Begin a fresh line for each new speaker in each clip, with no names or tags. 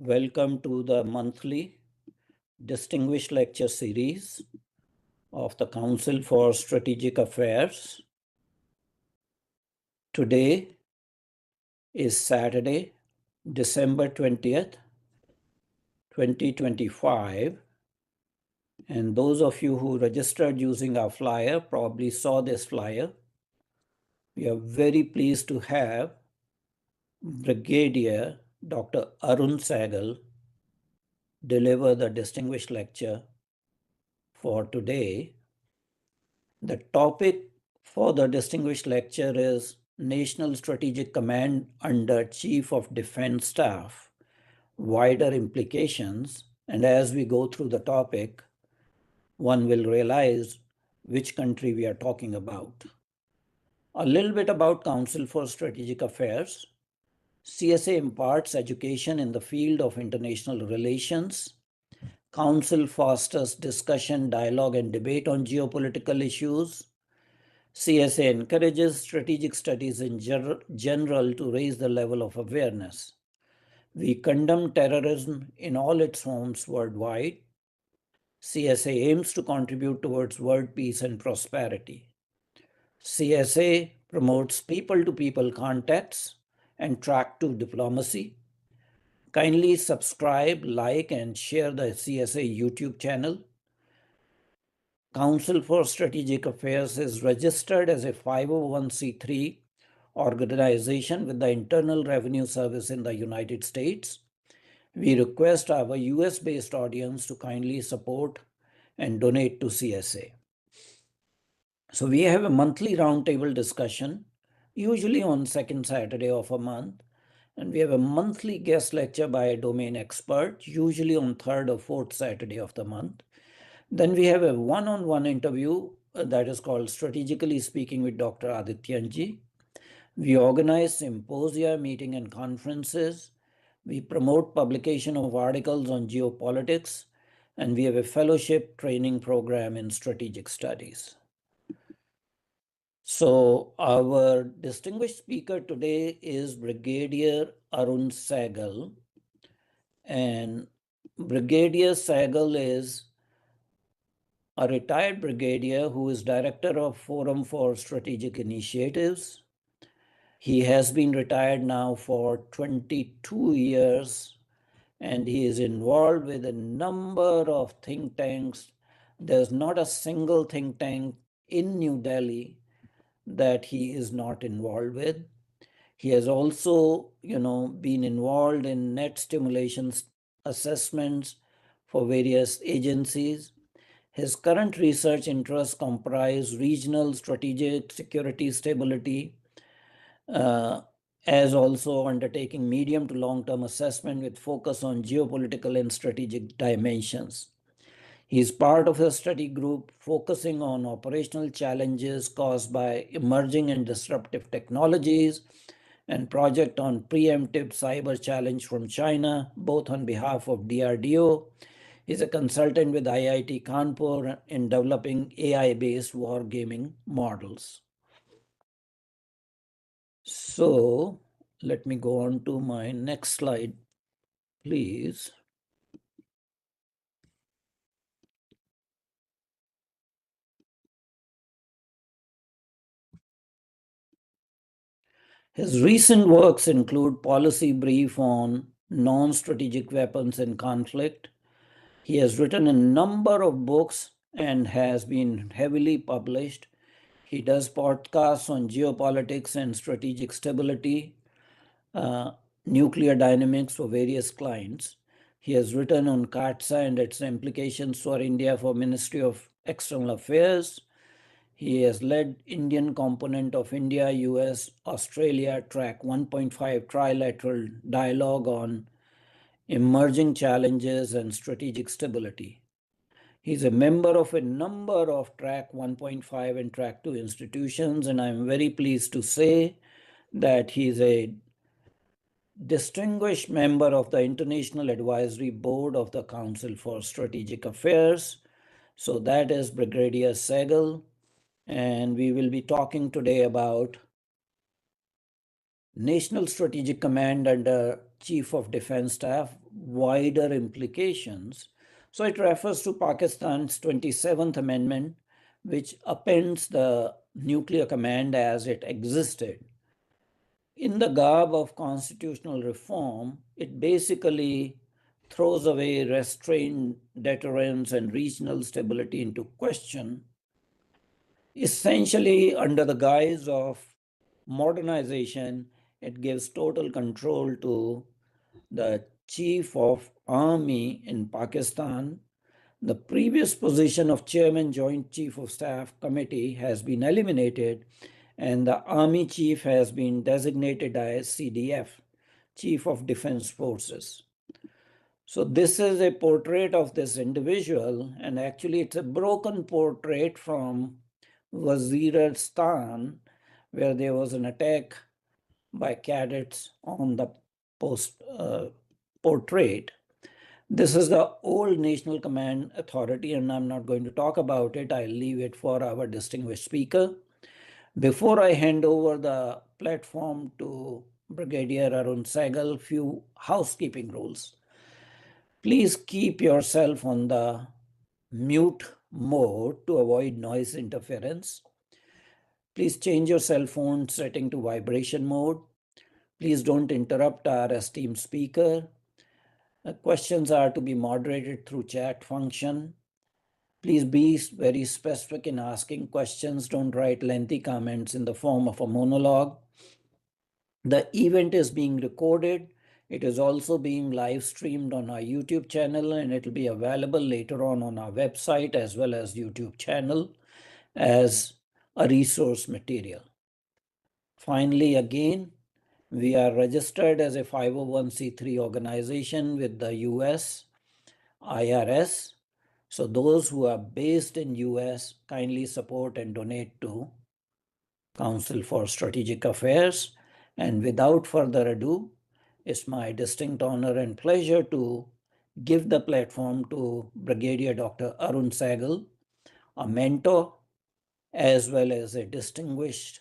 Welcome to the monthly Distinguished Lecture Series of the Council for Strategic Affairs. Today is Saturday, December 20th, 2025. And those of you who registered using our flyer probably saw this flyer. We are very pleased to have Brigadier Dr. Arun Sahgal deliver the distinguished lecture for today. The topic for the distinguished lecture is National Strategic Command under Chief of Defense Staff, wider implications. And as we go through the topic, one will realize which country we are talking about. A little bit about Council for Strategic Affairs. CSA imparts education in the field of international relations. Council fosters discussion, dialogue, and debate on geopolitical issues. CSA encourages strategic studies in general to raise the level of awareness. We condemn terrorism in all its forms worldwide. CSA aims to contribute towards world peace and prosperity. CSA promotes people-to-people contacts and track-to diplomacy. Kindly subscribe, like, and share the CSA YouTube channel. Council for Strategic Affairs is registered as a 501c3 organization with the Internal Revenue Service in the United States. We request our US-based audience to kindly support and donate to CSA. So we have a monthly roundtable discussion, usually on second Saturday of a month. And we have a monthly guest lecture by a domain expert, usually on third or fourth Saturday of the month. Then we have a one-on-one interview that is called Strategically Speaking with Dr. Adityanjee. We organize symposia, meeting, and conferences. We promote publication of articles on geopolitics, and we have a fellowship training program in strategic studies. So our distinguished speaker today is Brigadier Arun Sahgal. And Brigadier Sahgal is a retired brigadier who is director of Forum for Strategic Initiatives. He has been retired now for 22 years, and he is involved with a number of think tanks. There's not a single think tank in New Delhi that he is not involved with. He has also, been involved in net stimulation assessments for various agencies. His current research interests comprise regional strategic security stability, as also undertaking medium to long-term assessment with focus on geopolitical and strategic dimensions. He is part of a study group focusing on operational challenges caused by emerging and disruptive technologies, and project on preemptive cyber challenge from China, both on behalf of DRDO. He's a consultant with IIT Kanpur in developing AI-based wargaming models. So let me go on to my next slide, please. His recent works include policy brief on non-strategic weapons in conflict. He has written a number of books and has been heavily published. He does podcasts on geopolitics and strategic stability, nuclear dynamics for various clients. He has written on CATSA and its implications for India for Ministry of External Affairs. He has led Indian component of India, US, Australia Track 1.5 trilateral dialogue on emerging challenges and strategic stability. He's a member of a number of Track 1.5 and Track 2 institutions, and I'm very pleased to say that he's a distinguished member of the International Advisory Board of the Council for Strategic Affairs. So that is Brigadier Sahgal, and we will be talking today about National Strategic Command under Chief of Defense Staff wider implications. So it refers to Pakistan's 27th Amendment, which appends the nuclear command as it existed. In the garb of constitutional reform, it basically throws away restraint, deterrence, and regional stability into question, essentially under the guise of modernization. It gives total control to the Chief of Army in Pakistan. The previous position of Chairman Joint Chief of Staff Committee has been eliminated, and the Army Chief has been designated as CDF, Chief of Defense Forces. So this is a portrait of this individual, and actually it's a broken portrait from Waziristan, where there was an attack by cadets on the portrait. This is the old National Command Authority, and I'm not going to talk about it. I'll leave it for our distinguished speaker. Before I hand over the platform to Brigadier Arun Sahgal, few housekeeping rules. Please keep yourself on the mute mode to avoid noise interference. Please change your cell phone setting to vibration mode. Please don't interrupt our esteemed speaker. Questions are to be moderated through chat function. Please be very specific in asking questions. Don't write lengthy comments in the form of a monologue. The event is being recorded. It is also being live streamed on our YouTube channel, and it will be available later on our website as well as YouTube channel as a resource material. Finally, again, we are registered as a 501c3 organization with the US IRS. So those who are based in US kindly support and donate to Council for Strategic Affairs. And without further ado, it's my distinct honor and pleasure to give the platform to Brigadier Dr. Arun Sahgal, a mentor as well as a distinguished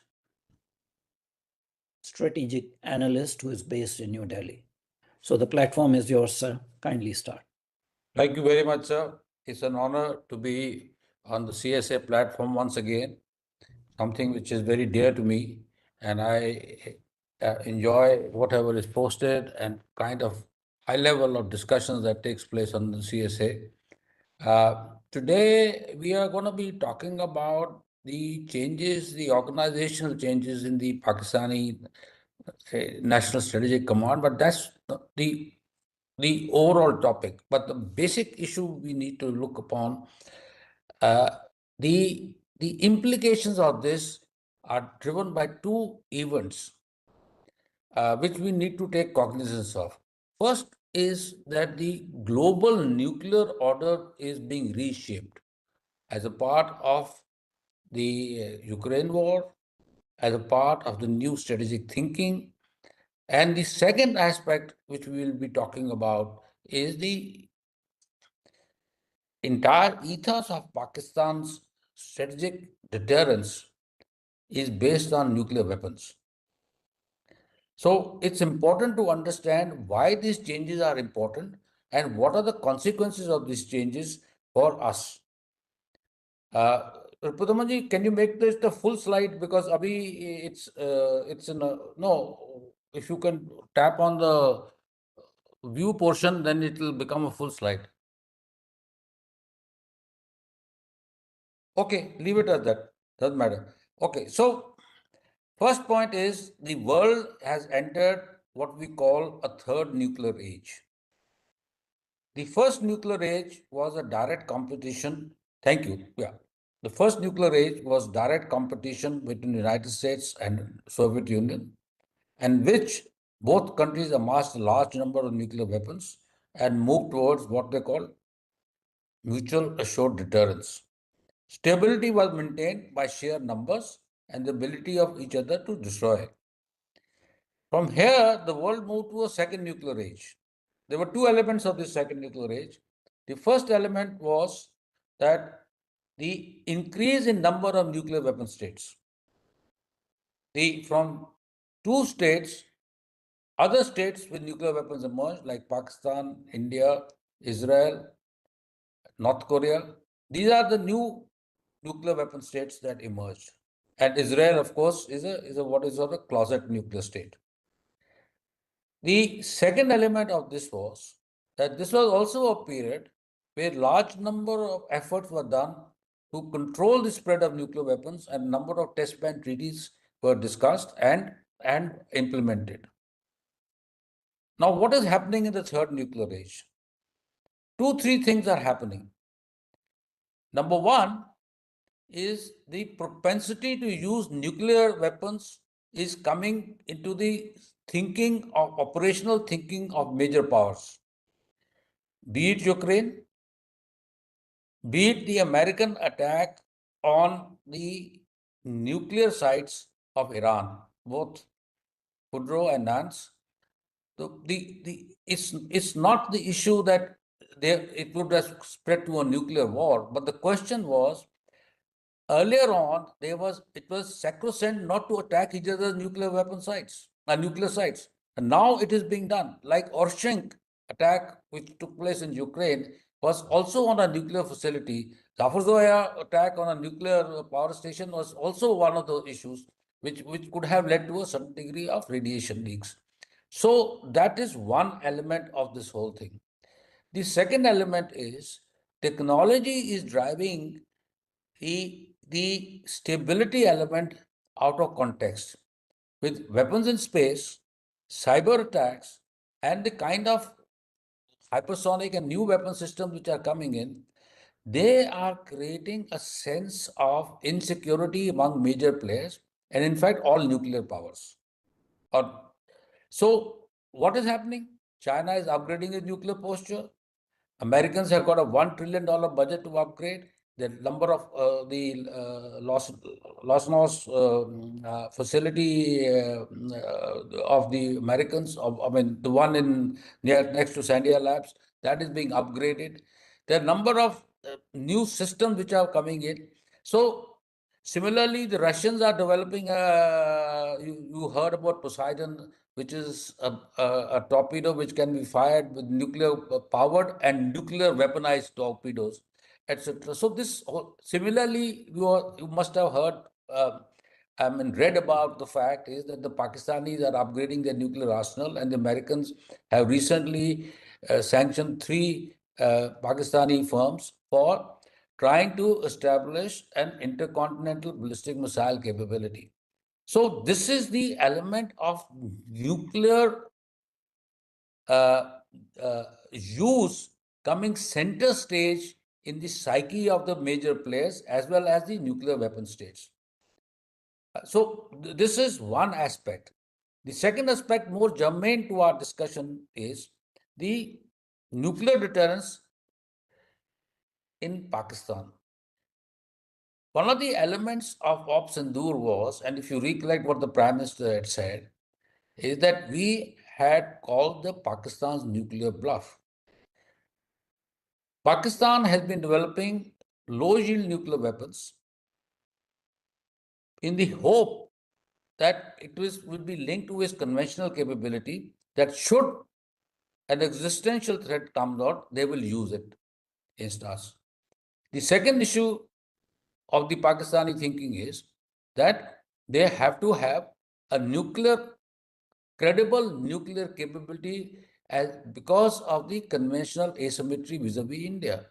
strategic analyst who is based in New Delhi. So the platform is yours, sir. Kindly start.
Thank you very much, sir. It's an honor to be on the CSA platform once again, something which is very dear to me, and I enjoy whatever is posted and kind of high level of discussions that takes place on the CSA. Today, we are going to be talking about the changes, the organizational changes in the Pakistani National Strategic Command, but that's the overall topic. But the basic issue we need to look upon, the implications of this are driven by two events which we need to take cognizance of. First is that the global nuclear order is being reshaped as a part of the Ukraine war, as a part of the new strategic thinking. And the second aspect, which we will be talking about, is the entire ethos of Pakistan's strategic deterrence is based on nuclear weapons. So it's important to understand why these changes are important and what are the consequences of these changes for us. Pudamaji, can you make this the full slide? Because abhi it's in a, no, if you can tap on the view portion, then it will become a full slide. Okay, leave it at that. Doesn't matter. Okay, so first point is the world has entered what we call a third nuclear age. The first nuclear age was a direct competition. Thank you. Yeah. The first nuclear age was direct competition between the United States and Soviet Union, and which both countries amassed a large number of nuclear weapons and moved towards what they call mutual assured deterrence. Stability was maintained by sheer numbers and the ability of each other to destroy. From here, the world moved to a second nuclear age. There were two elements of this second nuclear age. The first element was that the increase in number of nuclear weapon states. From two states Other states with nuclear weapons emerged, like Pakistan, India, Israel, North Korea. These are the new nuclear weapon states that emerged. And Israel, of course, is a what is called a closet nuclear state. The second element of this was that this was also a period where large number of efforts were done to control the spread of nuclear weapons, and number of test ban treaties were discussed and implemented. Now, what is happening in the third nuclear age? Three things are happening. Number one is the propensity to use nuclear weapons is coming into the thinking of operational thinking of major powers, be it Ukraine, be it the American attack on the nuclear sites of Iran, both Kudro and Nance. It's not the issue that it would have spread to a nuclear war, but the question was, earlier on, it was sacrosanct not to attack each other's nuclear weapon sites, nuclear sites. And now it is being done. Like Orshink attack, which took place in Ukraine, was also on a nuclear facility. Zaporizhzhia attack on a nuclear power station was also one of the issues which could have led to a certain degree of radiation leaks. So that is one element of this whole thing. The second element is technology is driving the stability element out of context. With weapons in space, cyber attacks, and the kind of hypersonic and new weapon systems which are coming in, they are creating a sense of insecurity among major players, and in fact, all nuclear powers. So, what is happening? China is upgrading its nuclear posture. Americans have got a $1 trillion budget to upgrade. The number of the Losnos facility of the Americans, I mean, the one next to Sandia Labs, that is being upgraded. There are number of new systems which are coming in. So, similarly, the Russians are developing, you heard about Poseidon, which is a torpedo which can be fired with nuclear powered and nuclear weaponized torpedoes, etc. So this similarly, you must have heard, read about the fact is that the Pakistanis are upgrading their nuclear arsenal, and the Americans have recently sanctioned 3 Pakistani firms for trying to establish an intercontinental ballistic missile capability. So this is the element of nuclear use coming center stage in the psyche of the major players as well as the nuclear weapon states. So this is one aspect. The second aspect, more germane to our discussion, is the nuclear deterrence in Pakistan. One of the elements of Op Sindoor was, and if you recollect what the Prime Minister had said, is that we had called the Pakistan's nuclear bluff. Pakistan has been developing low-yield nuclear weapons in the hope that it would be linked to its conventional capability, that should an existential threat come out, they will use it against us. The second issue of the Pakistani thinking is that they have to have a credible nuclear capability because of the conventional asymmetry vis-a-vis India.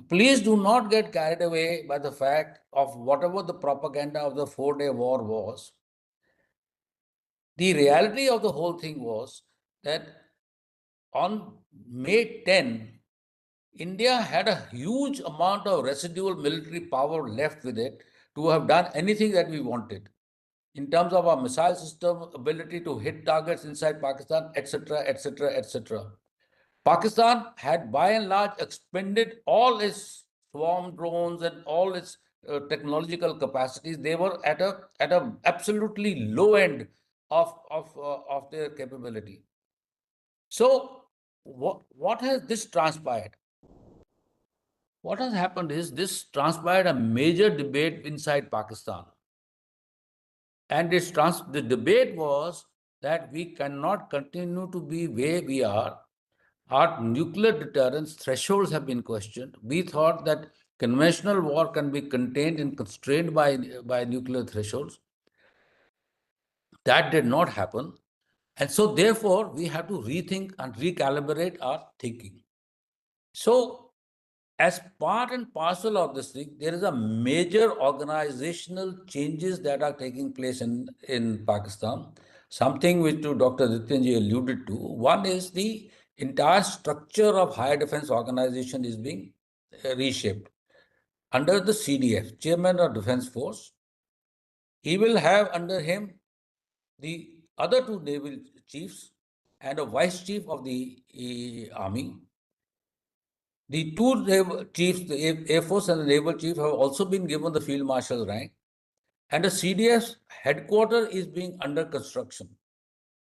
Please do not get carried away by the fact of whatever the propaganda of the 4-day war was. The reality of the whole thing was that on May 10, India had a huge amount of residual military power left with it to have done anything that we wanted in terms of our missile system, ability to hit targets inside Pakistan, etc., etc., etc. Pakistan had by and large expended all its swarm drones and all its technological capacities. They were at a absolutely low end of their capability. So what has this transpired? What has happened is this transpired a major debate inside Pakistan. And the debate was that we cannot continue to be where we are. Our nuclear deterrence thresholds have been questioned. We thought that conventional war can be contained and constrained by nuclear thresholds. That did not happen. And so, therefore, we have to rethink and recalibrate our thinking. So, as part and parcel of this thing, there is a major organizational changes that are taking place in Pakistan. Something which Dr. Adityanjee alluded to. One is the entire structure of higher defense organization is being reshaped. Under the CDF, Chairman of Defense Force, he will have under him the other two naval chiefs and a vice chief of the army. The two naval chiefs, the Air Force and the naval chief, have also been given the field marshal's rank, and the CDF's headquarters is being under construction.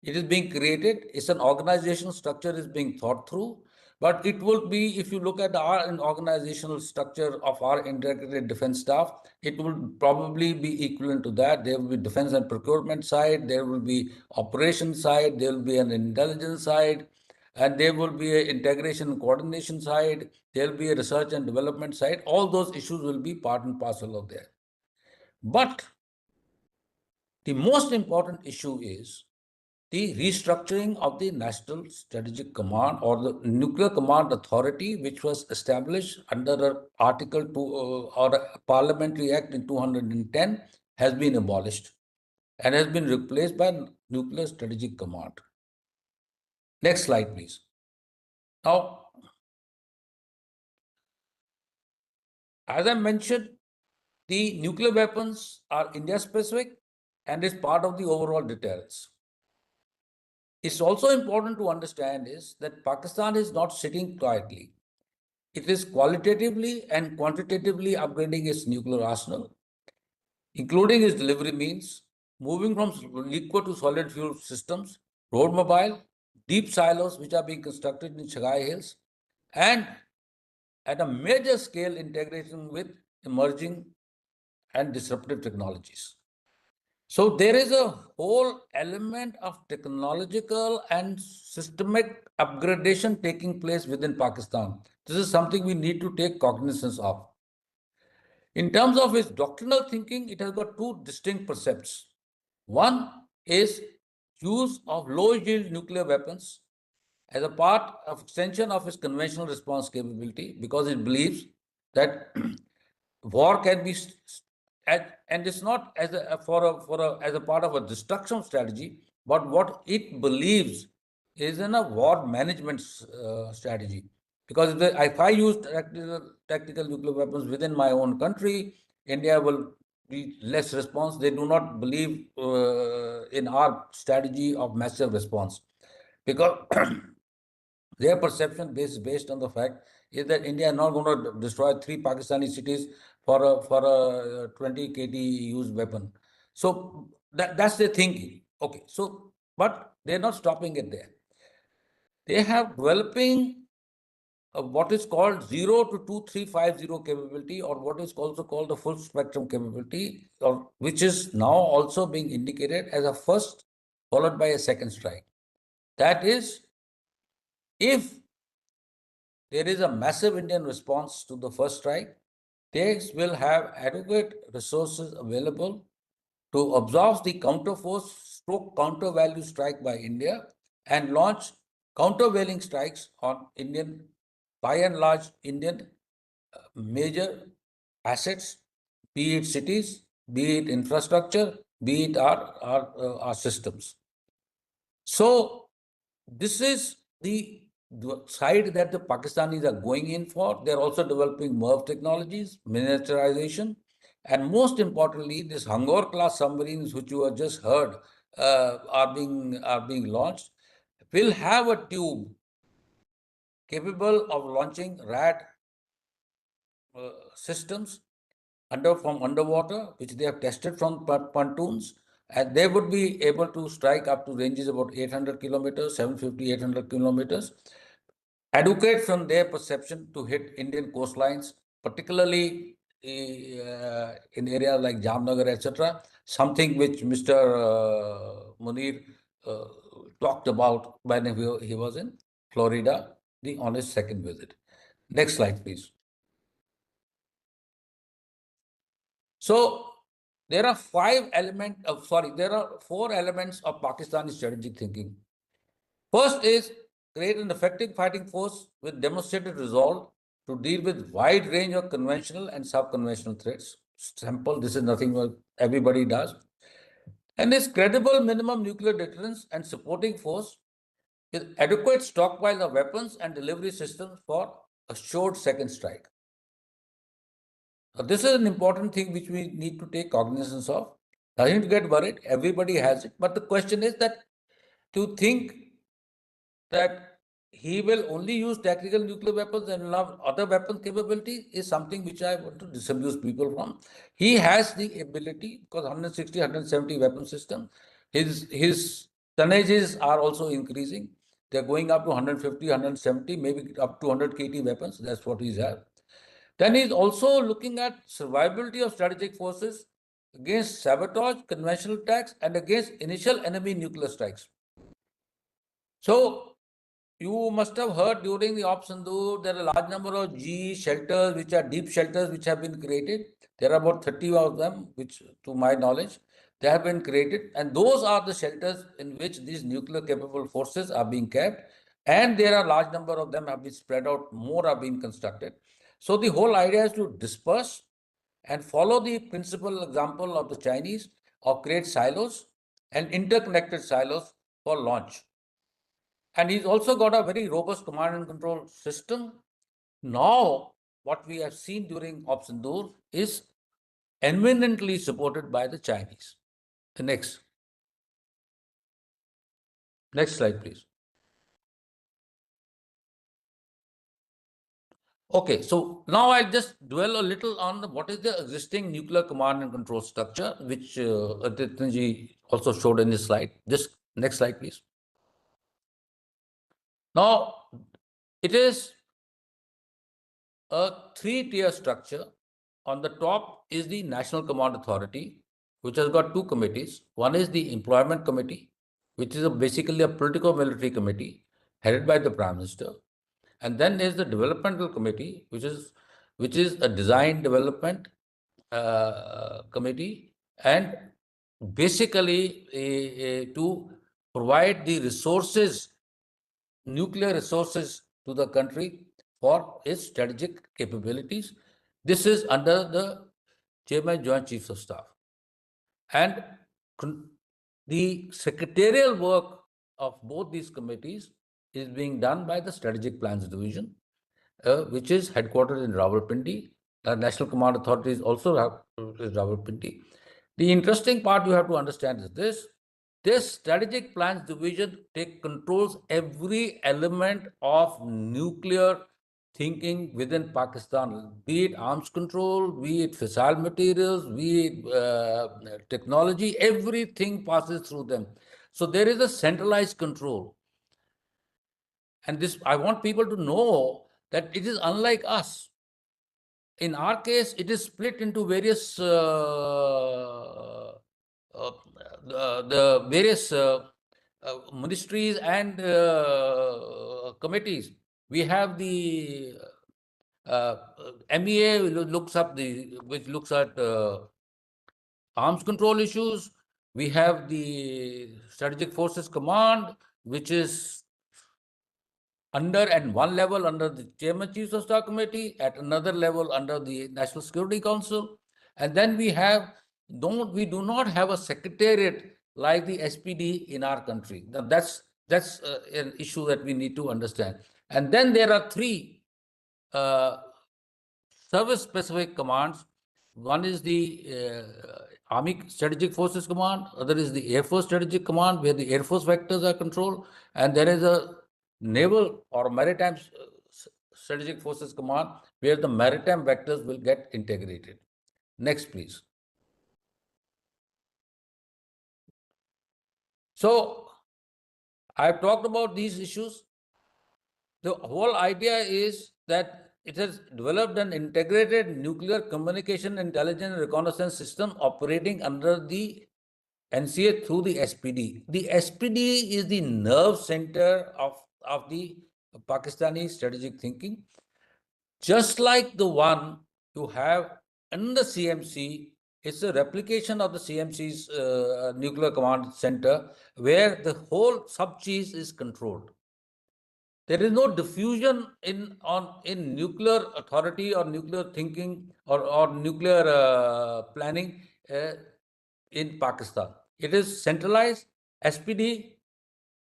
It is being created. It's an organizational structure is being thought through, but it will be, if you look at our organizational structure of our integrated defense staff, it will probably be equivalent to that. There will be defense and procurement side, there will be operation side, there will be an intelligence side, and there will be an integration and coordination side, there will be a research and development side. All those issues will be part and parcel of there. But the most important issue is the restructuring of the National Strategic Command or the Nuclear Command Authority, which was established under Article 2 or a Parliamentary Act in 210, has been abolished and has been replaced by Nuclear Strategic Command. Next slide, please. Now, as I mentioned, the nuclear weapons are India specific and is part of the overall deterrence. It's also important to understand is that Pakistan is not sitting quietly. It is qualitatively and quantitatively upgrading its nuclear arsenal, including its delivery means, moving from liquid to solid fuel systems, road mobile, deep silos which are being constructed in Chagai Hills, and at a major scale integration with emerging and disruptive technologies. So there is a whole element of technological and systemic upgradation taking place within Pakistan. This is something we need to take cognizance of. In terms of its doctrinal thinking, it has got two distinct precepts. One is use of low-yield nuclear weapons as a part of extension of its conventional response capability, because it believes that war can be, and it's not as a part of a destruction strategy, but what it believes is in a war management strategy. Because if I use tactical nuclear weapons within my own country, India will be less response. They do not believe in our strategy of massive response, because their perception based on the fact is that India is not going to destroy 3 Pakistani cities for a 20 kT used weapon. So that's their thinking. Okay, so but they're not stopping it there. They have developing what is called 0 to 2350 capability, or what is also called the full spectrum capability, or which is now also being indicated as a first followed by a second strike. That is, if there is a massive Indian response to the first strike, they will have adequate resources available to absorb the counterforce stroke counter value strike by India and launch countervailing strikes on Indian, by and large, Indian major assets, be it cities, be it infrastructure, be it our systems. So this is the side that the Pakistanis are going in for. They're also developing MIRV technologies, miniaturization, and most importantly, this Hangor class submarines, which you have just heard, are being launched, will have a tube capable of launching RAD systems from underwater, which they have tested from pontoons, and they would be able to strike up to ranges about 800 kilometers, 750, 800 kilometers, adequate from their perception to hit Indian coastlines, particularly in areas like Jamnagar, etc. Something which Mr. Munir talked about when he was in Florida on his second visit. Next slide, please. So there are four elements of Pakistani strategic thinking. First is create an effective fighting force with demonstrated resolve to deal with wide range of conventional and sub-conventional threats. Simple, this is nothing what everybody does. And is credible minimum nuclear deterrence and supporting force with adequate stockpile of weapons and delivery systems for assured second strike. This is an important thing which we need to take cognizance of. Nothing to get worried, everybody has it. But the question is that to think that he will only use tactical nuclear weapons and not other weapon capability is something which I want to disabuse people from. He has the ability because 160, 170 weapon system. His tonnages are also increasing. They're going up to 150, 170, maybe up to 100 KT weapons. That's what he's had. Then he's also looking at survivability of strategic forces against sabotage, conventional attacks, and against initial enemy nuclear strikes. So you must have heard during the Op Sindoor, there are a large number of G shelters, which are deep shelters, which have been created. There are about 30 of them, which, to my knowledge, they have been created. And those are the shelters in which these nuclear capable forces are being kept. And there are a large number of them have been spread out, more are being constructed. So the whole idea is to disperse and follow the principal example of the Chinese of create silos and interconnected silos for launch. And he's also got a very robust command and control system. Now, what we have seen during Op Sindoor is eminently supported by the Chinese. The next slide, please. Okay, so now I'll just dwell a little on what is the existing nuclear command and control structure, which Adityanjee also showed in his slide. Just next slide, please. Now, it is a three-tier structure. On the top is the National Command Authority, which has got two committees. One is the Employment Committee, which is basically a political military committee headed by the Prime Minister. And then there's the Developmental Committee, which is a design development committee, and basically to provide the resources, nuclear resources to the country for its strategic capabilities. This is under the Chairman Joint Chiefs of Staff. And the secretarial work of both these committees is being done by the Strategic Plans Division, which is headquartered in Rawalpindi. National Command Authority is also Rawalpindi. The interesting part you have to understand is this Strategic Plans Division controls every element of nuclear thinking within Pakistan, be it arms control, be it fissile materials, be it technology, everything passes through them. So there is a centralized control. And this, I want people to know that it is unlike us. In our case, it is split into various the various ministries and committees. We have the MEA, which looks at arms control issues. We have the Strategic Forces Command, which is under and one level under the Chairman Chiefs of Staff Committee, at another level under the National Security Council. And then we do not have a secretariat like the SPD in our country. Now that's an issue that we need to understand. And then there are three service-specific commands. One is the Army Strategic Forces Command, other is the Air Force Strategic Command, where the Air Force vectors are controlled, and there is a Naval or Maritime Strategic Forces Command, where the maritime vectors will get integrated. Next, please. So, I've talked about these issues. The whole idea is that it has developed an integrated nuclear communication, intelligence, and reconnaissance system operating under the NCA through the SPD. The SPD is the nerve center of the Pakistani strategic thinking. Just like the one you have in the CMC, it's a replication of the CMC's nuclear command center, where the whole sub-chief is controlled. There is no diffusion in nuclear authority or nuclear thinking or nuclear planning in Pakistan. It is centralized. SPD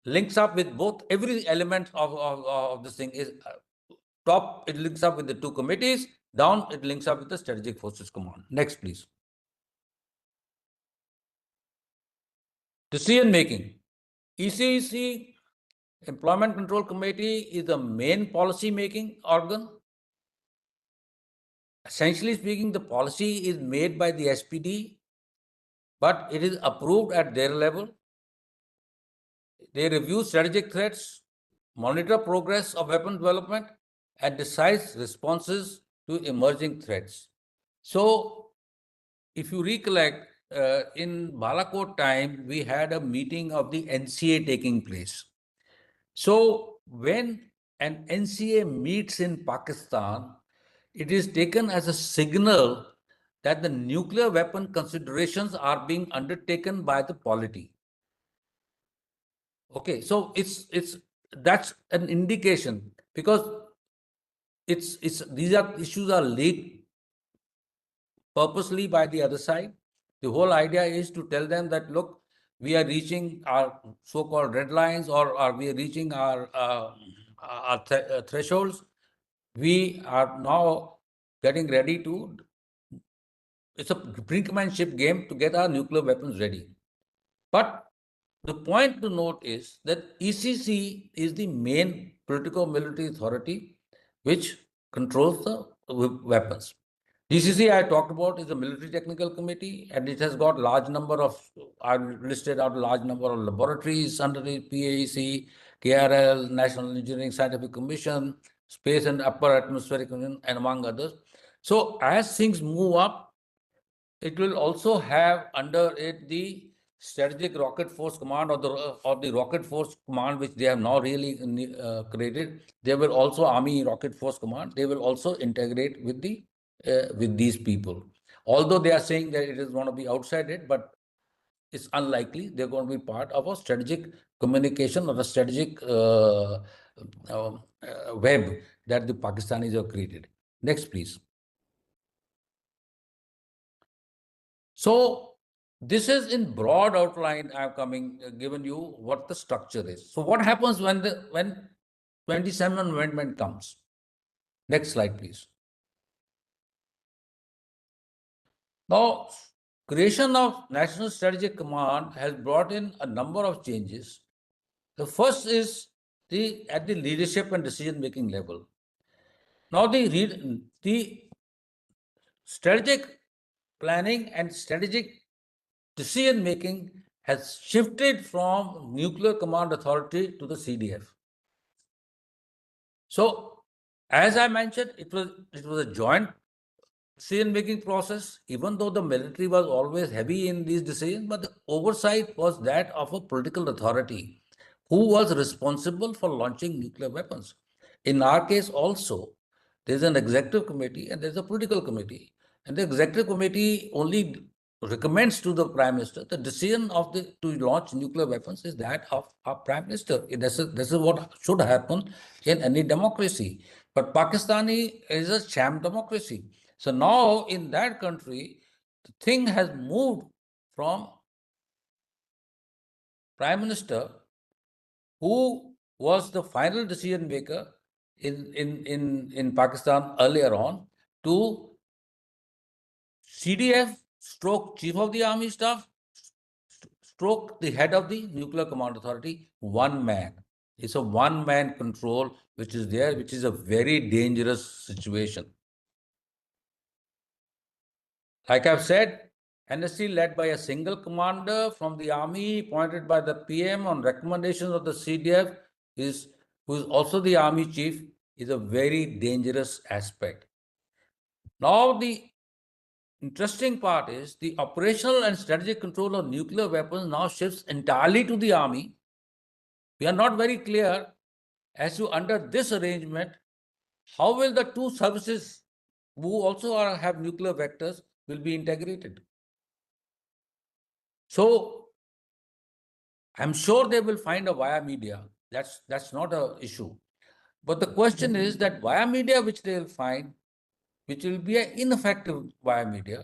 links up with both, every element of this thing is top, it links up with the two committees, down it links up with the Strategic Forces Command. Next, please. Decision making. ECEC, Employment Control Committee, is the main policy making organ. Essentially speaking, the policy is made by the SPD, but it is approved at their level. They review strategic threats, monitor progress of weapon development, and decides responses to emerging threats. So, if you recollect, in Balakot time, we had a meeting of the NCA taking place. So, when an NCA meets in Pakistan, it is taken as a signal that the nuclear weapon considerations are being undertaken by the polity. Okay, so that's an indication, because these issues are leaked purposely by the other side. The whole idea is to tell them that, look, we are reaching our so-called red lines, or we are reaching our thresholds. We are now getting ready to, it's a brinkmanship game to get our nuclear weapons ready. But the point to note is that ECC is the main political military authority which controls the weapons. DCC, I talked about, is a military technical committee, and it has got large number of, I've listed out a large number of laboratories under the PAEC, KRL, National Engineering Scientific Commission, Space and Upper Atmospheric Commission, and among others. So as things move up, it will also have under it the Strategic Rocket Force Command, or the Rocket Force Command, which they have now really created. There will also Army Rocket Force Command. They will also integrate with these people. Although they are saying that it is going to be outside it, but it's unlikely. They're going to be part of a strategic communication or a strategic web that the Pakistanis have created. Next, please. So this is in broad outline. I have given you what the structure is. So what happens when 27th Amendment comes? Next slide, please. Now, creation of National Strategic Command has brought in a number of changes. The first is at the leadership and decision-making level. Now, the strategic planning and strategic decision-making has shifted from Nuclear Command Authority to the CDF. So, as I mentioned, it was a joint decision-making process, even though the military was always heavy in these decisions, but the oversight was that of a political authority who was responsible for launching nuclear weapons. In our case also, there's an executive committee and there's a political committee. And the executive committee only recommends to the Prime Minister. The decision to launch nuclear weapons is that of our Prime Minister. This is what should happen in any democracy. But Pakistani is a sham democracy. So now in that country, the thing has moved from Prime Minister, who was the final decision maker in Pakistan earlier on, to CDF stroke Chief of the Army Staff stroke the head of the Nuclear Command Authority, one man. It's a one-man control which is there, which is a very dangerous situation. Like I've said, NSC led by a single commander from the army, appointed by the PM on recommendations of the CDF, who is also the army chief, is a very dangerous aspect. Now, the interesting part is the operational and strategic control of nuclear weapons now shifts entirely to the army. We are not very clear as to, under this arrangement, how will the two services who also have nuclear vectors will be integrated. So I'm sure they will find a via media. That's not an issue. But the question is that via media which they will find, which will be an ineffective via media,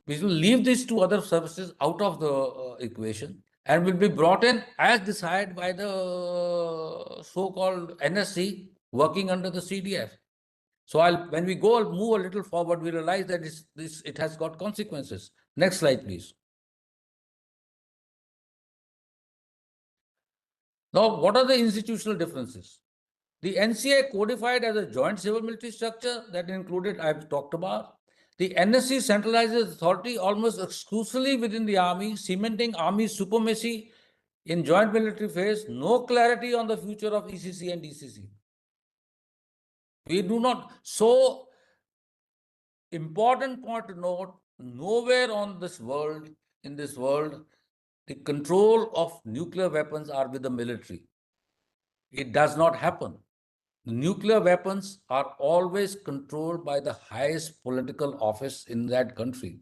which will leave these two other services out of the equation and will be brought in as decided by the so-called NSC working under the CDF. So when we move a little forward, we realize that it has got consequences. Next slide, please. Now, what are the institutional differences? The NCA codified as a joint civil military structure that included, I've talked about. The NSC centralizes authority almost exclusively within the army, cementing army supremacy in joint military phase. No clarity on the future of ECC and DCC. We do not. So, important point to note, nowhere in this world, the control of nuclear weapons are with the military. It does not happen. Nuclear weapons are always controlled by the highest political office in that country,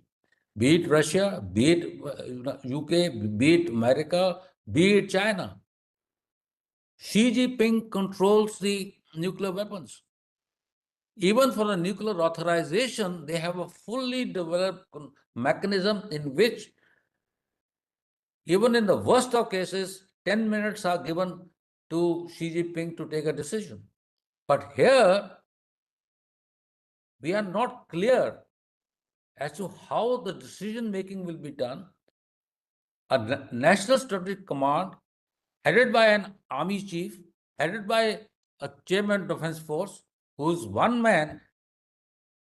be it Russia, be it UK, be it America, be it China. Xi Jinping controls the nuclear weapons. Even for a nuclear authorization, they have a fully developed mechanism in which, even in the worst of cases, 10 minutes are given to Xi Jinping to take a decision. But here, we are not clear as to how the decision making will be done. A national strategic command headed by an army chief, headed by a chairman of defense force, whose one man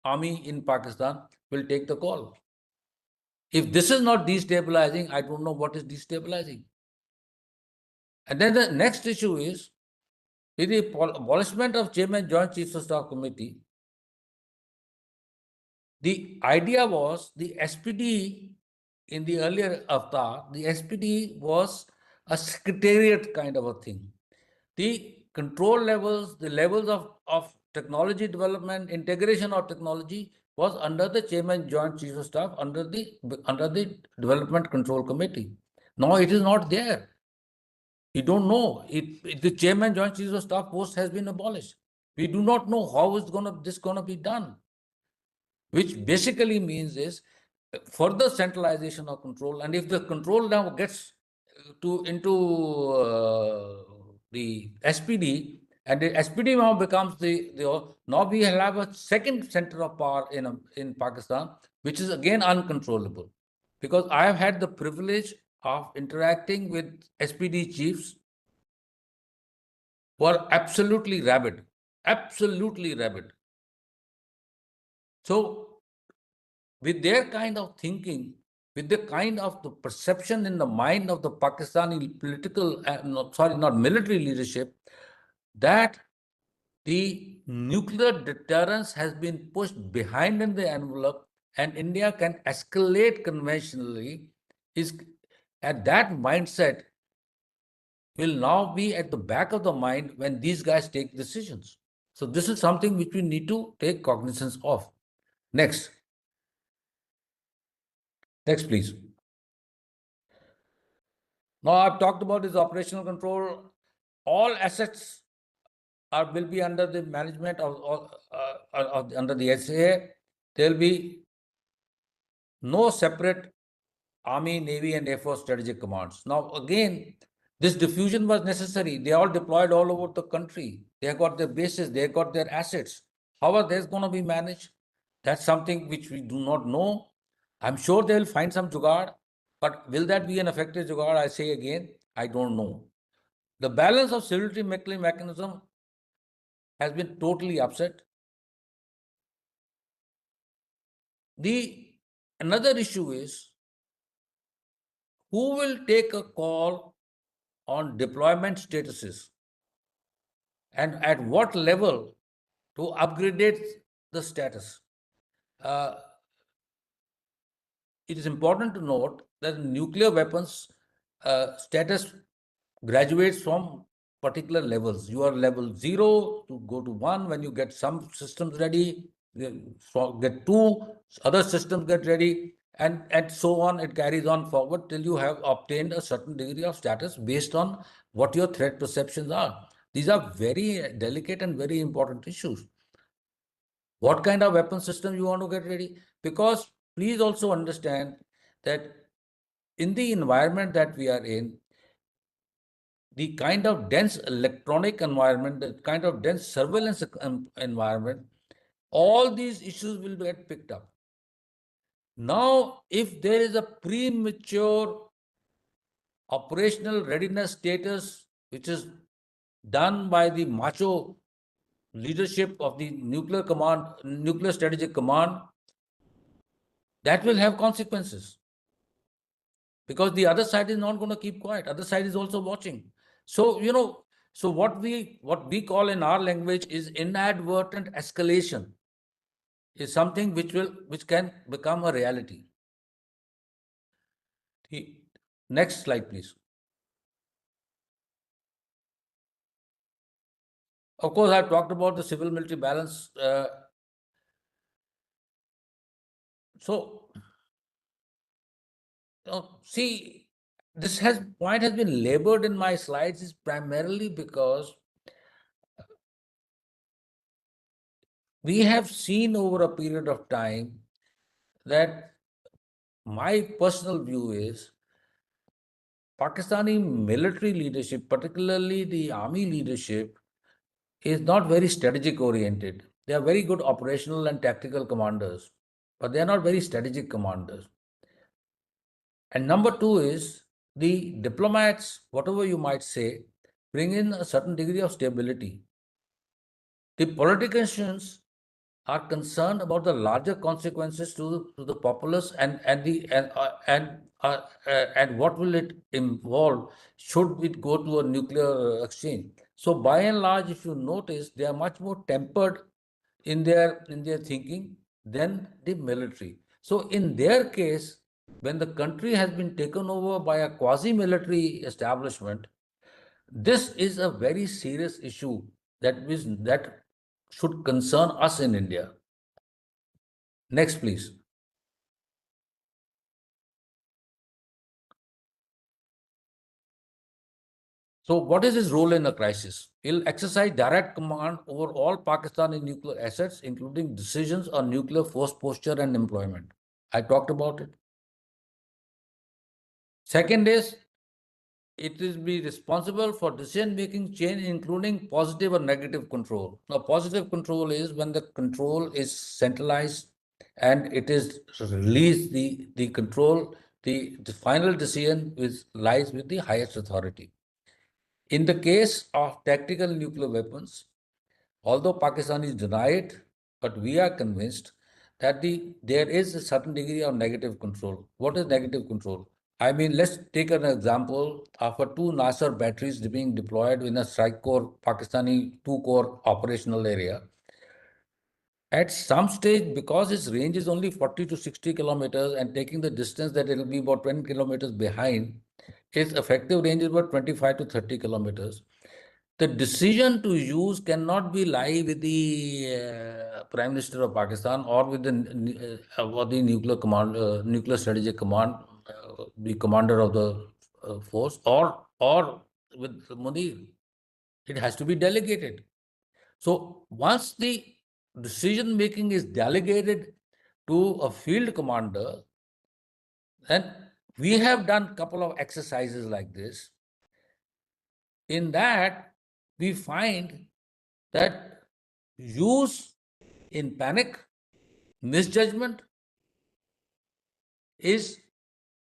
army in Pakistan will take the call. If this is not destabilizing, I don't know what is destabilizing. And then the next issue is, with the abolishment of Chairman Joint Chiefs of Staff Committee, the idea was the SPD in the earlier avatar, the SPD was a secretariat kind of a thing. The control levels, the levels of technology development, integration of technology was under the Chairman Joint Chiefs of Staff, under the Development Control Committee. Now it is not there. We don't know. The Chairman Joint Chiefs of Staff post has been abolished. We do not know how is this gonna be done, which basically means is further centralization of control. And if the control now gets into the SPD, and the SPD now becomes now we have a second center of power in Pakistan, which is again uncontrollable. Because I have had the privilege of interacting with SPD chiefs who are absolutely rabid. So with their kind of thinking, with the kind of the perception in the mind of the Pakistani political, not military leadership, that the nuclear deterrence has been pushed behind in the envelope and India can escalate conventionally, is at that mindset will now be at the back of the mind when these guys take decisions. So this is something which we need to take cognizance of. Next. Next, please. Now I've talked about this operational control. All assets will be under the management of under the SAA. There will be no separate Army, Navy, and Air Force strategic commands. Now again, this diffusion was necessary. They are all deployed all over the country. They have got their bases. They have got their assets. How are they going to be managed? That's something which we do not know. I'm sure they will find some jugaad, but will that be an effective jugaad? I say again, I don't know. The balance of civility mechanism has been totally upset. Another issue is, who will take a call on deployment statuses and at what level to upgrade the status? it is important to note that nuclear weapons status graduates from particular levels. You are level 0 to go to 1 when you get some systems ready, get 2, other systems get ready, and so on. It carries on forward till you have obtained a certain degree of status based on what your threat perceptions are. These are very delicate and very important issues. What kind of weapon system you want to get ready? Because please also understand that in the environment that we are in, the kind of dense electronic environment, the kind of dense surveillance environment, all these issues will get picked up. Now, if there is a premature operational readiness status, which is done by the macho leadership of the nuclear command, nuclear strategic command, that will have consequences. Because the other side is not going to keep quiet. Other side is also watching. So, so what we call in our language is inadvertent escalation is something which can become a reality. Next slide, please. Of course, I've talked about the civil military balance. See, this point has been labored in my slides is primarily because we have seen over a period of time that my personal view is Pakistani military leadership, particularly the army leadership, is not very strategic oriented. They are very good operational and tactical commanders, but they are not very strategic commanders. And number two is the diplomats, whatever you might say, bring in a certain degree of stability. The politicians are concerned about the larger consequences to the populace and what will it involve should it go to a nuclear exchange. So by and large, if you notice, they are much more tempered in their thinking than the military. So in their case, when the country has been taken over by a quasi-military establishment, this is a very serious issue that should concern us in India. Next, please. So what is his role in a crisis? He'll exercise direct command over all Pakistani nuclear assets, including decisions on nuclear force posture and employment. I talked about it. Second is, it will be responsible for decision-making chain, including positive or negative control. Now, positive control is when the control is centralized and it is released, the control, the final decision lies with the highest authority. In the case of tactical nuclear weapons, although Pakistanis deny it, but we are convinced that there is a certain degree of negative control. What is negative control? I mean, let's take an example of a 2 Nasser batteries being deployed in a strike core, Pakistani 2-core operational area. At some stage, because its range is only 40 to 60 kilometers and taking the distance that it will be about 10 kilometers behind, its effective range is about 25 to 30 kilometers. The decision to use cannot be lie with the Prime Minister of Pakistan or with the nuclear strategic command, the commander of the force, or with Munir. It has to be delegated. So once the decision making is delegated to a field commander, then we have done a couple of exercises like this. In that, we find that use in panic, misjudgment is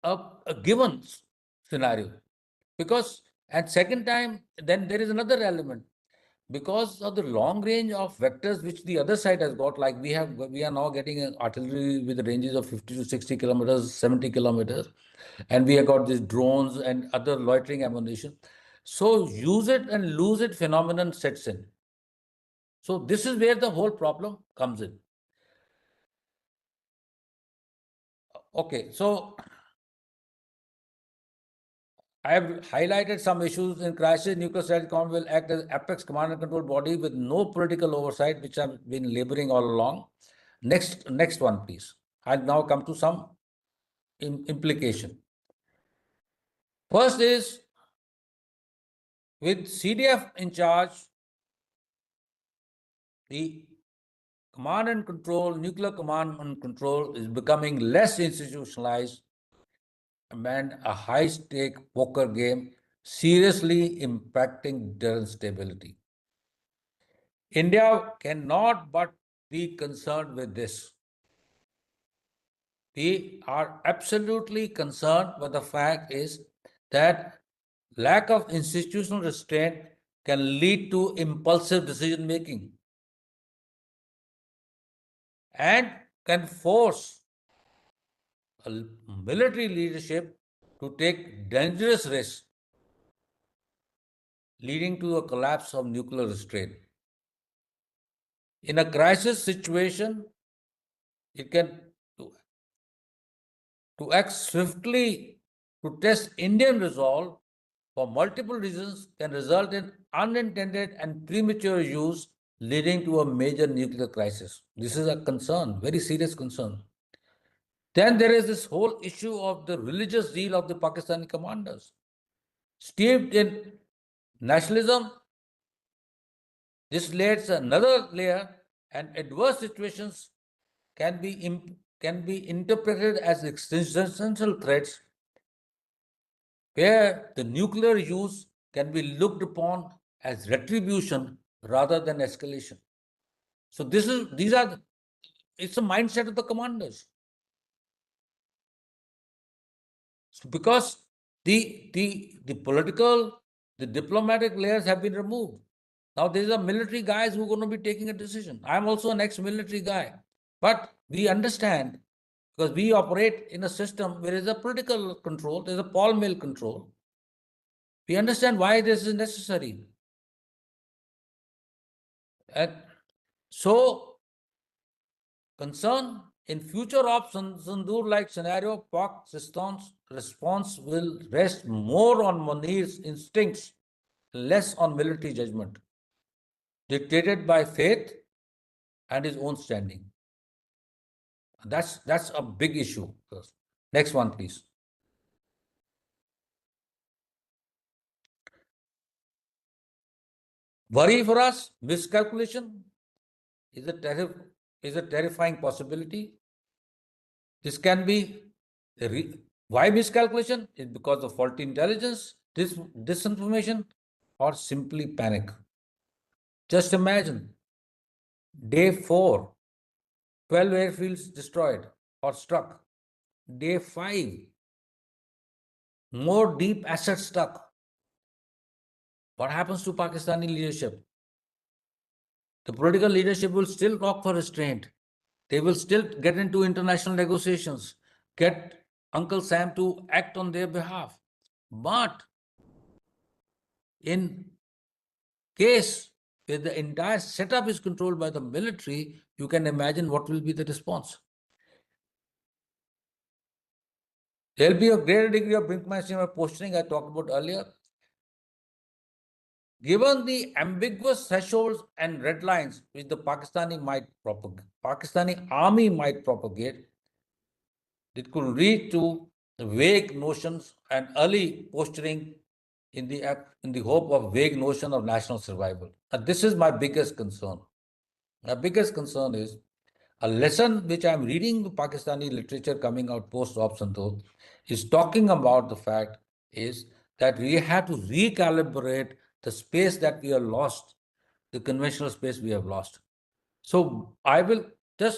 a given scenario. Because at second time, then there is another element. Because of the long range of vectors which the other side has got, like we are now getting artillery with ranges of 50 to 60 kilometers, 70 kilometers, and we have got these drones and other loitering ammunition. So use it and lose it phenomenon sets in. So this is where the whole problem comes in. Okay, so I have highlighted some issues in crisis. Nuclear Strategy Command will act as apex command and control body with no political oversight, which I've been laboring all along. Next one, please. I'll now come to some implication. First is, with CDF in charge, the command and control, nuclear command and control is becoming less institutionalized and a high-stake poker game, seriously impacting deterrent stability. India cannot but be concerned with this. We are absolutely concerned, but the fact is that lack of institutional restraint can lead to impulsive decision making and can force a military leadership to take dangerous risks, leading to a collapse of nuclear restraint. In a crisis situation, it can to act swiftly to test Indian resolve for multiple reasons can result in unintended and premature use, leading to a major nuclear crisis. This is a concern, very serious concern. Then there is this whole issue of the religious zeal of the Pakistani commanders. Steeped in nationalism, this lays another layer, and adverse situations can be interpreted as existential threats where the nuclear use can be looked upon as retribution rather than escalation. So it's a mindset of the commanders. So because the political, the diplomatic layers have been removed. Now these are military guys who are going to be taking a decision. I'm also an ex-military guy. But we understand, because we operate in a system where there is a political control, there's a Paul mill control. We understand why this is necessary. And so, concern in future of Sandur-like scenario, Pak's response will rest more on Munir's instincts, less on military judgment, dictated by faith and his own standing. That's a big issue. Next one, please. Worry for us, miscalculation is a terrifying possibility. This can be why miscalculation is because of faulty intelligence, disinformation, or simply panic. Just imagine day 4, 12 airfields destroyed or struck. Day 5, more deep assets stuck. What happens to Pakistani leadership? The political leadership will still talk for restraint. They will still get into international negotiations, get Uncle Sam to act on their behalf. But in case where the entire setup is controlled by the military, you can imagine what will be the response. There will be a greater degree of brinkmanship posturing I talked about earlier. Given the ambiguous thresholds and red lines which the Pakistani army might propagate, it could lead to vague notions and early posturing in the hope of vague notion of national survival. And this is my biggest concern. My biggest concern is a lesson which I'm reading the Pakistani literature coming out post-Op Santosh is talking about the fact is that we have to recalibrate the space that we have lost, the conventional space we have lost. So I will try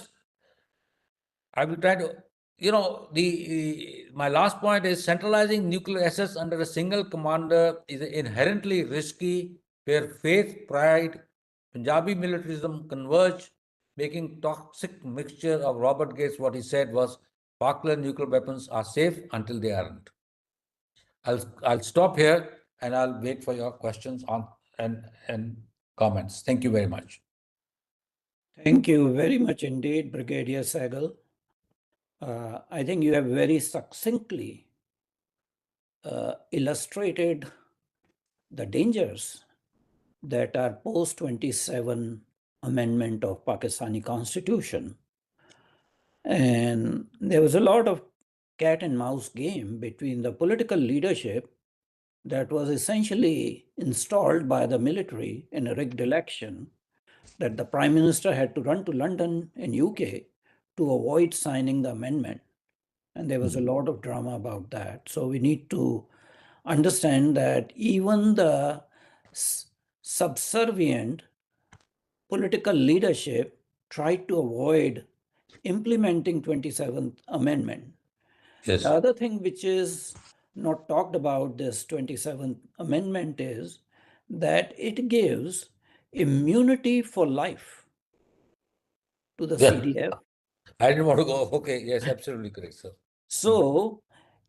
to, my last point is centralizing nuclear assets under a single commander is inherently risky, where faith, pride, Punjabi militarism converge, making toxic mixture of Robert Gates. What he said was, Falkland nuclear weapons are safe until they aren't. I'll stop here and I'll wait for your questions and comments. Thank you very much.
Thank you very much indeed, Brigadier Sahgal. I think you have very succinctly illustrated the dangers that are post 27 amendment of Pakistani constitution. And there was a lot of cat and mouse game between the political leadership that was essentially installed by the military in a rigged election, that the prime minister had to run to London in UK to avoid signing the amendment. And there was a lot of drama about that. So we need to understand that even the subservient political leadership tried to avoid implementing 27th Amendment.
Yes.
The other thing which is not talked about this 27th Amendment is that it gives immunity for life to the
Yeah.
CDF.
I didn't want to go. Okay. Yes, absolutely correct, sir.
So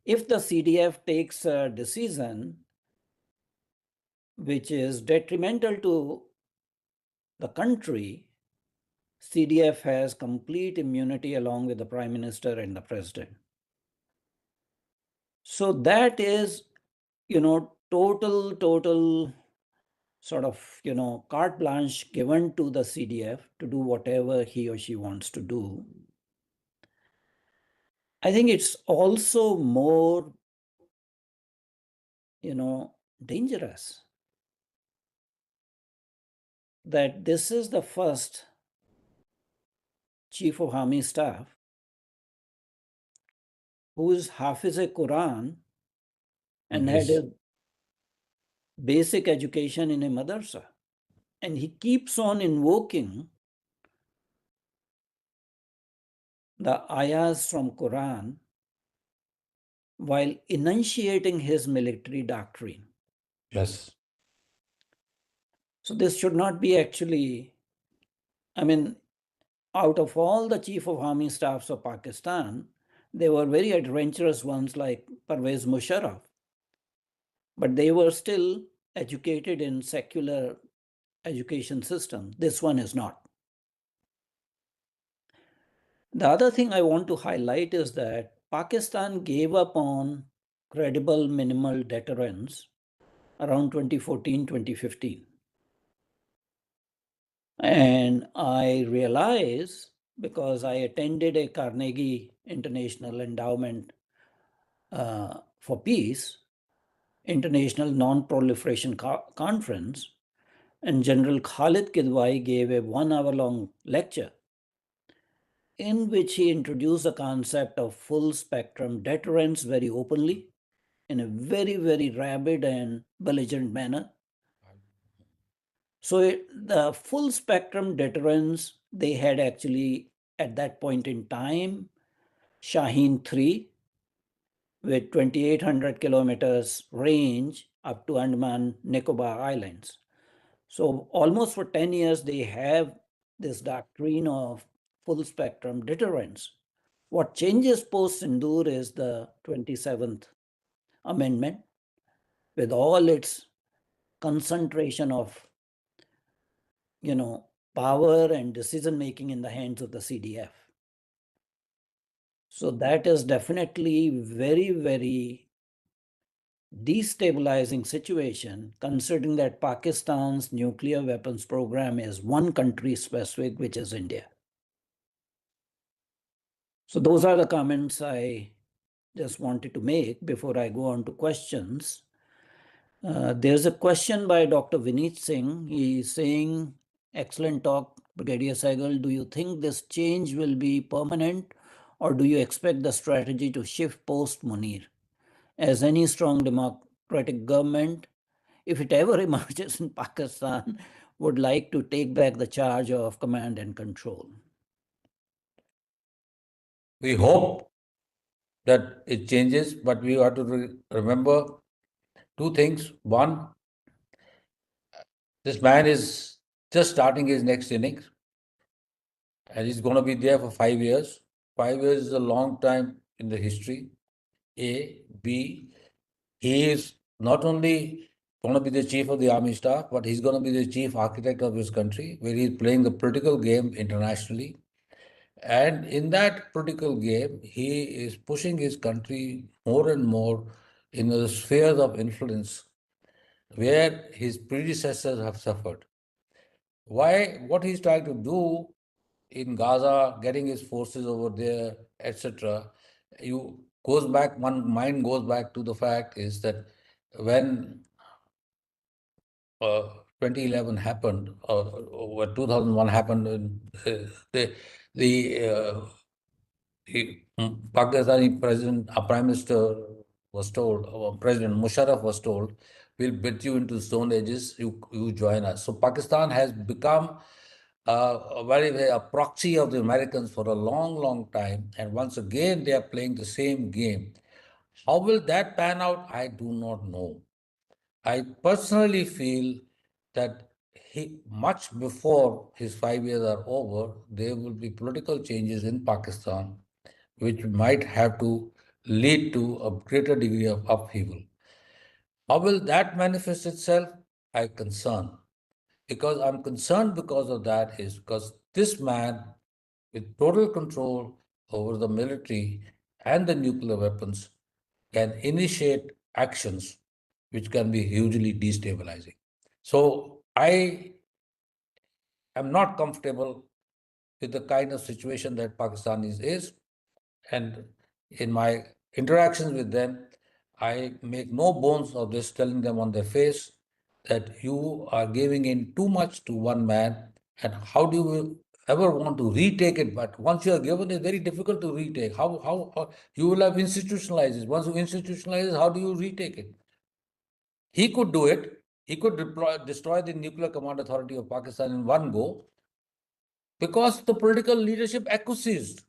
if the CDF takes a decision which is detrimental to the country, CDF has complete immunity along with the Prime Minister and the President. So that is, total sort of, carte blanche given to the CDF to do whatever he or she wants to do. I think it's also more, dangerous that this is the first Chief of Army Staff who is Hafiz-e-Quran and had
Yes.
a basic education in a madrasa. And he keeps on invoking the ayahs from Quran while enunciating his military doctrine.
Yes.
So this should not be actually, out of all the chief of army staffs of Pakistan, there were very adventurous ones like Pervez Musharraf, but they were still educated in secular education system. This one is not. The other thing I want to highlight is that Pakistan gave up on credible minimal deterrence around 2014, 2015. And I realize, because I attended a Carnegie International Endowment for Peace, International Non-Proliferation Conference, and General Khalid Kidwai gave a 1 hour long lecture in which he introduced the concept of full spectrum deterrence very openly, in a very, very rabid and belligerent manner. So the full spectrum deterrence, they had actually at that point in time, Shaheen 3 with 2,800 kilometers range up to Andaman Nicobar Islands. So almost for 10 years, they have this doctrine of full spectrum deterrence. What changes post Sindoor is the 27th Amendment with all its concentration of, power and decision making in the hands of the CDF. So that is definitely very, very destabilizing situation, considering that Pakistan's nuclear weapons program is one country specific, which is India. So those are the comments I just wanted to make before I go on to questions. There's a question by Dr. Vineet Singh. He's saying, excellent talk, Brigadier Sahgal. Do you think this change will be permanent, or do you expect the strategy to shift post Munir? As any strong democratic government, if it ever emerges in Pakistan, would like to take back the charge of command and control.
We hope that it changes, but we have to remember two things. One, this man is just starting his next innings, and he's going to be there for 5 years. 5 years is a long time in the history. A. B. He is not only going to be the chief of the army staff, but he's going to be the chief architect of his country, where he's playing the political game internationally. And in that political game, he is pushing his country more and more in the spheres of influence where his predecessors have suffered. What he's trying to do in Gaza, getting his forces over there, etc. One mind goes back to the fact is that when uh, 2011 happened, or 2001 happened, the the Pakistani president, Prime Minister was told, President Musharraf was told, we'll bet you into stone ages, you join us. So Pakistan has become a proxy of the Americans for a long, long time. And once again, they are playing the same game. How will that pan out? I do not know. I personally feel that much before his 5 years are over, there will be political changes in Pakistan which might have to lead to a greater degree of upheaval. How will that manifest itself? I'm concerned. Because I'm concerned because of that is because this man with total control over the military and the nuclear weapons can initiate actions which can be hugely destabilizing. So I am not comfortable with the kind of situation that Pakistanis is. And in my interactions with them, I make no bones of this, telling them on their face that you are giving in too much to one man. And how do you ever want to retake it? But once you are given, it's very difficult to retake. How you will have institutionalized it. Once you institutionalize it, how do you retake it? He could do it. He could destroy the nuclear command authority of Pakistan in one go because the political leadership acquiesced.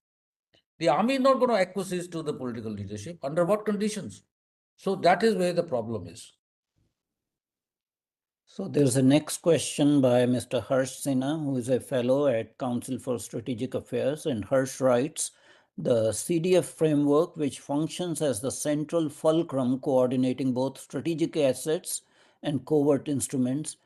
The army is not going to acquiesce to the political leadership. Under what conditions? So that is where the problem is.
So there's a next question by Mr. Harsh Sinha, who is a fellow at Council for Strategic Affairs. And Harsh writes, the CDF framework, which functions as the central fulcrum coordinating both strategic assets and covert instruments,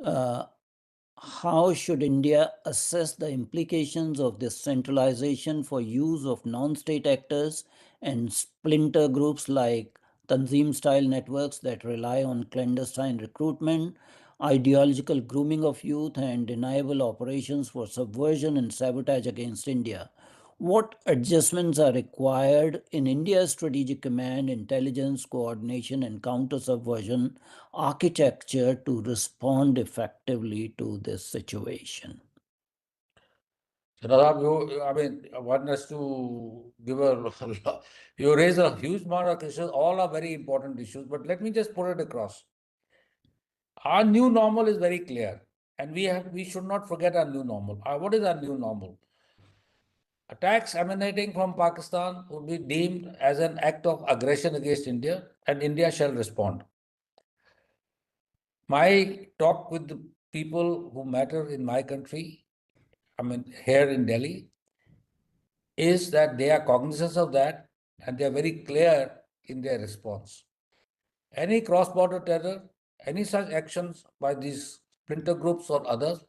how should India assess the implications of this centralization for use of non-state actors and splinter groups like Tanzim-style networks that rely on clandestine recruitment, ideological grooming of youth, and deniable operations for subversion and sabotage against India? What adjustments are required in India's strategic command, intelligence, coordination, and counter-subversion architecture to respond effectively to this situation?
I mean, one has to give a, you raise a huge amount of issues. All are very important issues, but let me just put it across. Our new normal is very clear, and we should not forget our new normal. What is our new normal? Attacks emanating from Pakistan would be deemed as an act of aggression against India, and India shall respond. My talk with the people who matter in my country, I mean, here in Delhi, is that they are cognizant of that and they are very clear in their response. Any cross border terror, any such actions by these splinter groups or others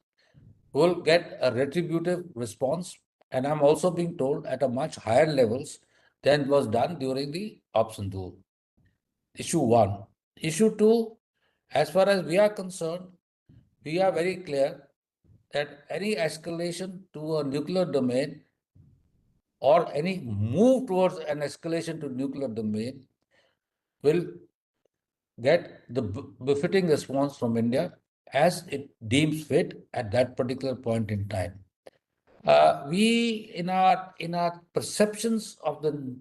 will get a retributive response. And I'm also being told at a much higher levels than was done during the Operation Sindoor. Issue one. Issue two, as far as we are concerned, we are very clear that any escalation to a nuclear domain or any move towards an escalation to nuclear domain will get the befitting response from India as it deems fit at that particular point in time. We in our perceptions of the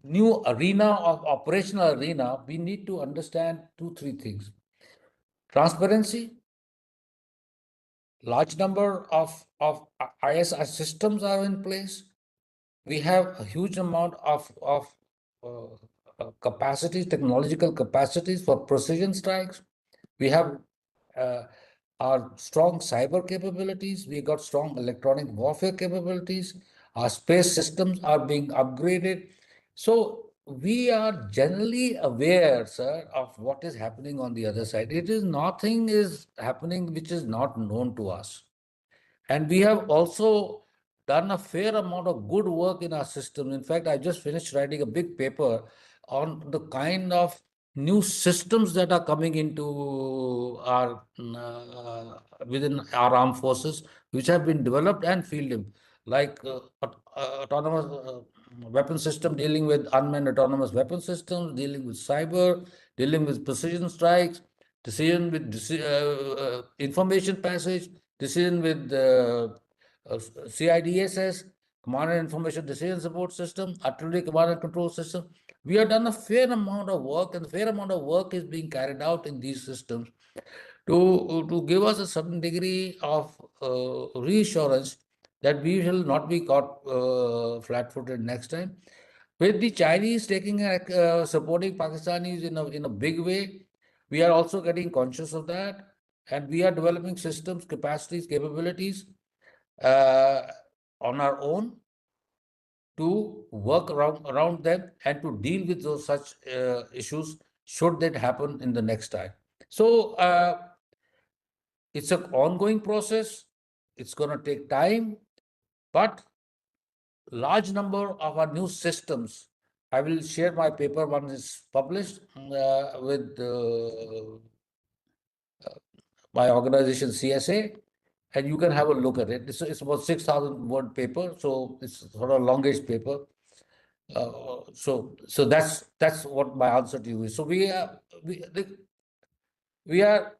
new arena of operational arena, we need to understand two, three things. Transparency, large number of ISR systems are in place. We have a huge amount of capacities, technological capacities for precision strikes. We have uh, our strong cyber capabilities. We got strong electronic warfare capabilities. Our space systems are being upgraded. So we are generally aware, sir, of what is happening on the other side. It is nothing is happening which is not known to us. And we have also done a fair amount of good work in our system. In fact, I just finished writing a big paper on the kind of new systems that are coming into our within our armed forces, which have been developed and fielded, like autonomous weapon system dealing with unmanned autonomous weapon systems, dealing with cyber, dealing with precision strikes, decision with information passage, decision with CIDSS, Command and Information Decision Support System, Artillery Command and Control System. We have done a fair amount of work, and a fair amount of work is being carried out in these systems to give us a certain degree of reassurance that we shall not be caught flat-footed next time. With the Chinese taking supporting Pakistanis in a big way, we are also getting conscious of that, and we are developing systems, capacities, capabilities uh, on our own to work around them and to deal with those such issues should that happen in the next time. So it's an ongoing process. It's going to take time, but large number of our new systems. I will share my paper once it's published with my organization CSA, and you can have a look at it. It's about 6,000 word paper, so it's sort of longish paper. So that's what my answer to you is. So we are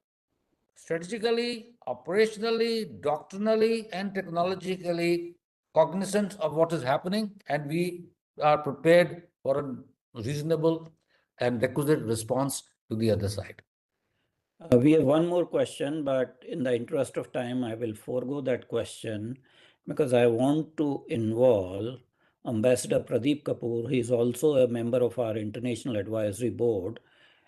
strategically, operationally, doctrinally, and technologically cognizant of what is happening, and we are prepared for a reasonable and requisite response to the other side.
We have one more question, but in the interest of time, I will forego that question because I want to involve Ambassador Pradeep Kapoor. He is also a member of our International Advisory Board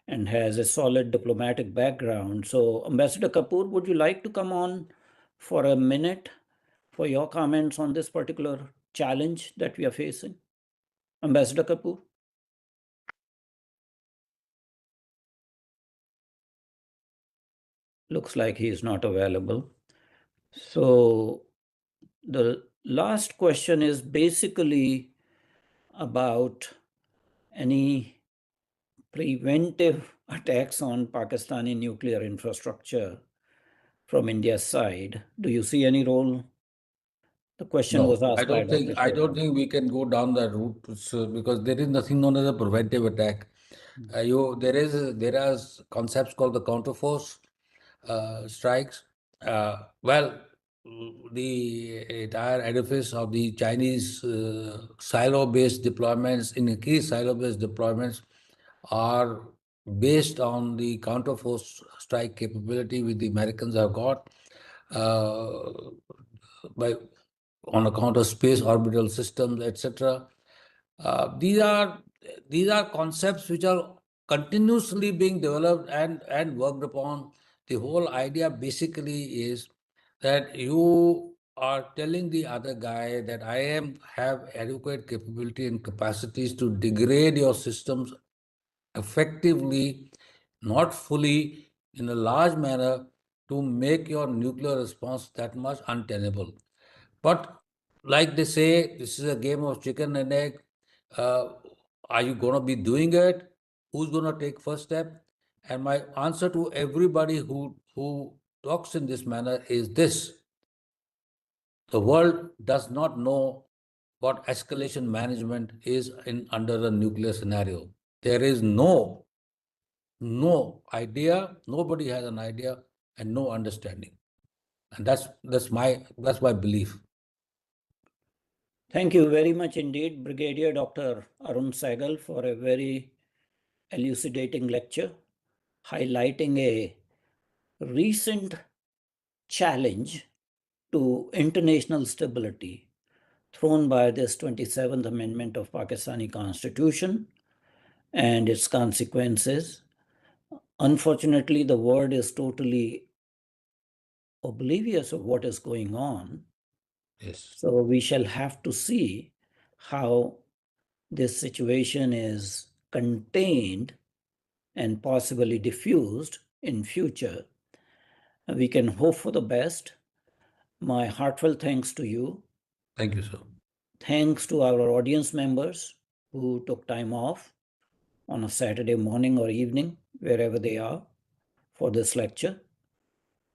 and has a solid diplomatic background. So, Ambassador Kapoor, would you like to come on for a minute for your comments on this particular challenge that we are facing? Ambassador Kapoor? Looks like he is not available. So the last question is basically about any preventive attacks on Pakistani nuclear infrastructure from India's side. Do you see any role? The question was
No,
asked by Dr.
I don't
Chopra.
think we can go down that route because there is nothing known as a preventive attack. There are concepts called the counterforce strikes. Well, the entire edifice of the Chinese silo-based deployments, increased silo-based deployments, are based on the counterforce strike capability which the Americans have got. By on account of space orbital systems, etc. These are concepts which are continuously being developed and worked upon. The whole idea basically is that you are telling the other guy that have adequate capability and capacities to degrade your systems effectively, not fully, in a large manner, to make your nuclear response that much untenable. But like they say, this is a game of chicken and egg. Uh, are you going to be doing it? Who's going to take first step? And my answer to everybody who talks in this manner is this: the world does not know what escalation management is in under a nuclear scenario. There is no idea. Nobody has an idea and no understanding. And that's my belief.
Thank you very much indeed, Brigadier Dr. Arun Sahgal, for a very elucidating lecture, highlighting a recent challenge to international stability thrown by this 27th Amendment of Pakistani Constitution and its consequences. Unfortunately, the world is totally oblivious of what is going on.
Yes.
So we shall have to see how this situation is contained and possibly diffused in future. We can hope for the best. My heartfelt thanks to you
Thank you, sir.
Thanks to our audience members who took time off on a Saturday morning or evening, wherever they are, for this lecture.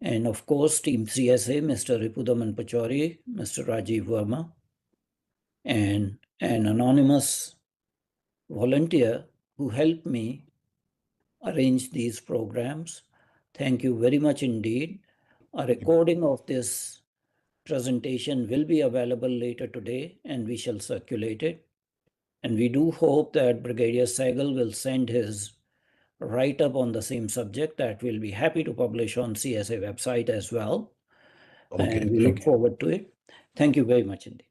And of course, Team CSA, Mr. Ripudaman Pachori, Mr. Rajiv Verma, and an anonymous volunteer who helped me arrange these programs. Thank you very much indeed. A recording of this presentation will be available later today and we shall circulate it. And we do hope that Brigadier Sahgal will send his write-up on the same subject that we'll be happy to publish on CSA website as well.
Okay,
And we look forward to it. Thank you very much indeed.